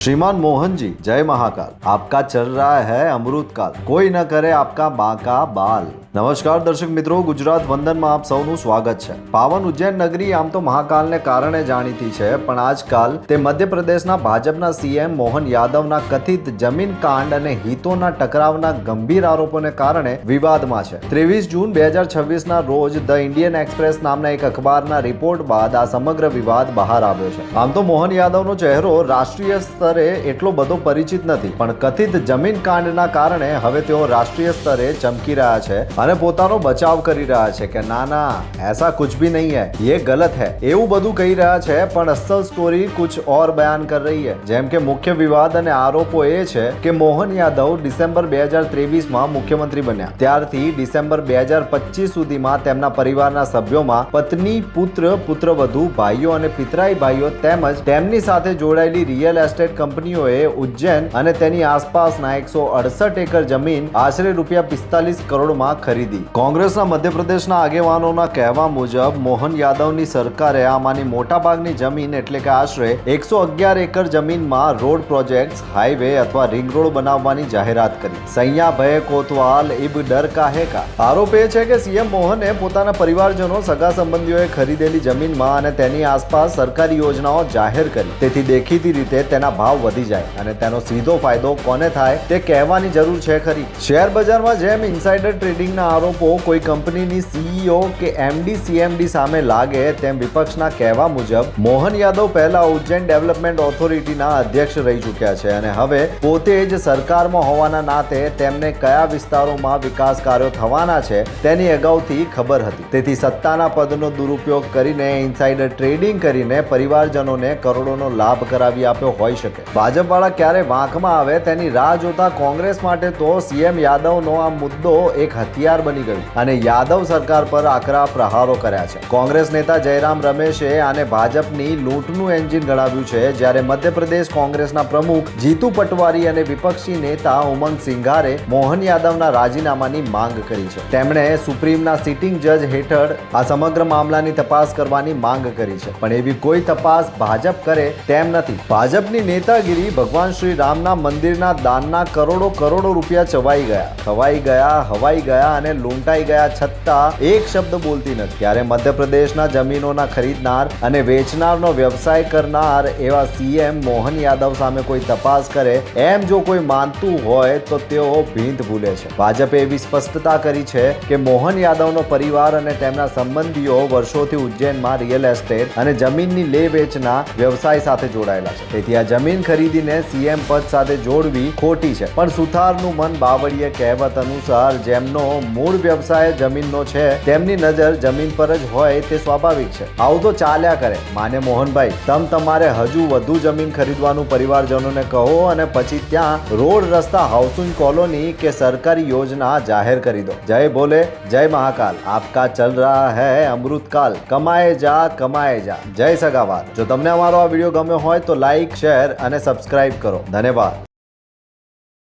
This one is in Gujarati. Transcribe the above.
श्रीमान मोहन जी, जय महाकाल। आपका चल रहा है अमृत काल, कोई न करे आपका बाका बाल। નમસ્કાર દર્શક મિત્રો, ગુજરાત વંદનમાં આપ સૌનું સ્વાગત છે। પાવન ઉજ્જૈન નગરી આમ તો મહાકાલને કારણે જાણીતી છે, પણ આજકાલ તે મધ્યપ્રદેશના ભાજપના સીએમ મોહન યાદવના કથિત જમીન કાંડ અને હિતોના ટકરાવના ગંભીર આરોપોને કારણે વિવાદમાં છે। 23 જૂન 2026ના રોજ ધ ઇન્ડિયન એક્સપ્રેસ નામના એક અખબારના રિપોર્ટ બાદ આ સમગ્ર વિવાદ બહાર આવ્યો છે। આમ તો મોહન યાદવનો ચહેરો રાષ્ટ્રીય સ્તરે એટલો બધો પરિચિત નથી, પણ કથિત જમીન કાંડના કારણે હવે તેઓ રાષ્ટ્રીય સ્તરે ચમકી રહ્યા છે અને પોતાનો બચાવ કરી રહ્યા છે કે ના ના, ऐसा कुछ भी नहीं है, ये गलत है એવું બધું કહી રહ્યા છે। પણ અસલ સ્ટોરી કુછ ઓર બયાન કર રહી है। જેમ કે મુખ્ય વિવાદ અને આરોપો એ છે કે મોહન યાદવ ડિસેમ્બર 2023માં મુખ્યમંત્રી બન્યા ત્યારથી ડિસેમ્બર 2025 સુધીમાં તેમના પરિવારના સભ્યોમાં પત્ની, પુત્ર, પુત્રવધુ, ભાઈઓ અને પિતરાઈ ભાઈઓ તેમજ તેમની સાથે જોડાયેલી રિયલ એસ્ટેટ કંપનીઓએ ઉજ્જૈન અને તેની આસપાસના 168 એકર જમીન આશરે ₹45 કરોડમાં ખરીદી। કોંગ્રેસના મધ્યપ્રદેશના આગેવાનોના કહેવા મુજબ મોહન યાદવની સરકારે આમાંની મોટાભાગની જમીન એટલે કે આશરે 111 એકર જમીનમાં રોડ પ્રોજેક્ટ્સ, હાઈવે અથવા રિંગ રોડ બનાવવાની જાહેરાત કરી। સૈયા ભય કોતવાલ ઇબ ડર કાહે કા। આરોપ એ છે કે સીએમ મોહને પોતાના પરિવારજનો, સગા સંબંધીઓએ ખરીદેલી જમીનમાં અને તેની આસપાસ સરકારી યોજનાઓ જાહેર કરી, તેથી દેખીતી રીતે તેના ભાવ વધી જાય અને તેનો સીધો ફાયદો કોને થાય તે કહેવાની જરૂર છે ખરી। શેર બજારમાં જેમ ઇનસાઇડર ટ્રેડિંગના આરોપો કોઈ કંપનીની સીઈઓ કે એમડી સીએમડી સામે લાગે, તેમ વિપક્ષના કહેવા મુજબ મોહન યાદવ પહેલા ઉજ્જૈન ડેવલપમેન્ટ ઓથોરિટીના અધ્યક્ષ રહી ચૂક્યા છે અને હવે પોતે જ સરકારમાં હોવાના નાતે તેમને કયા વિસ્તારોમાં વિકાસ કાર્યો થવાના છે તેની અગાઉથી ખબર હતી, તેથી સત્તાના પદનો દુરુપયોગ કરીને ઇનસાઇડર ટ્રેડિંગ કરીને પરિવારજનોને કરોડોનો લાભ કરાવી આપ્યો હોઈ શકે। ભાજપવાળા ક્યારે વાંકમાં આવે તેની રાહ જોતા કોંગ્રેસ માટે તો સીએમ યાદવનો આ મુદ્દો એક હથિયાર બની ગયું અને યાદવ સરકાર પર આકરા પ્રહારો કર્યા છે। કોંગ્રેસ નેતા જયરામ રમેશે આને ભાજપની લૂંટનું એન્જિન ગણાવ્યું છે, જ્યારે મધ્યપ્રદેશ કોંગ્રેસના પ્રમુખ જીતુ પટવારી અને વિપક્ષી નેતા ઉમંગ સિંઘારે મોહન યાદવના રાજીનામાની માંગ કરી છે। તેમણે સુપ્રીમના સિટિંગ જજ હેઠળ આ સમગ્ર મામલાની તપાસ કરવાની માંગ કરી છે, પણ એવી કોઈ તપાસ ભાજપ કરે તેમ નથી। ભાજપની નેતાગીરી ભગવાન શ્રી રામના મંદિરના દાનના કરોડો રૂપિયા ચવાઈ ગયા, ખવાઈ ગયા, હવાઈ ગયા અને લૂંટાઈ ગયા છતાં એક શબ્દ બોલતી નથી। ત્યારે મધ્યપ્રદેશના જમીનોના ખરીદનાર અને વેચનારનો વ્યવસાય કરનાર એવા સીએમ મોહન યાદવ સામે કોઈ તપાસ કરે એમ જો કોઈ માનતું હોય તો તેઓ ભીંત ભૂલે છે। ભાજપે એવી સ્પષ્ટતા કરી છે કે મોહન યાદવનો પરિવાર અને તેમના સંબંધીઓ વર્ષોથી ઉજ્જૈનમાં રિયલ એસ્ટેટ અને જમીનની લે વેચના વ્યવસાય સાથે જોડાયેલા છે, તેથી આ જમીન ખરીદીને સીએમ પદ સાથે જોડવી ખોટી છે। પણ સુથારનું મન બાવળીએ કહેવત અનુસાર જેમનો મૂળ વ્યવસાય જમીનનો છે તેમની નજર જમીન પર જ હોય તે સ્વાભાવિક છે। આવું તો ચાલ્યા કરે। માને મોહનભાઈ, તમારે હજુ વધુ જમીન ખરીદવાનું પરિવારજનોને કહો અને પછી ત્યાં રોડ, રસ્તા, હાઉસિંગ કોલોની કે સરકારી યોજના જાહેર કરી દો। જય ભોલે, જય મહાકાલ। આપકા ચલ રહા હૈ અમૃતકાલ, કમાए જા। જય સગાવાર। જો તમને અમારો આ વિડીયો ગમ્યો હોય તો લાઈક, શેર અને સબસ્ક્રાઇબ કરો। ધન્યવાદ।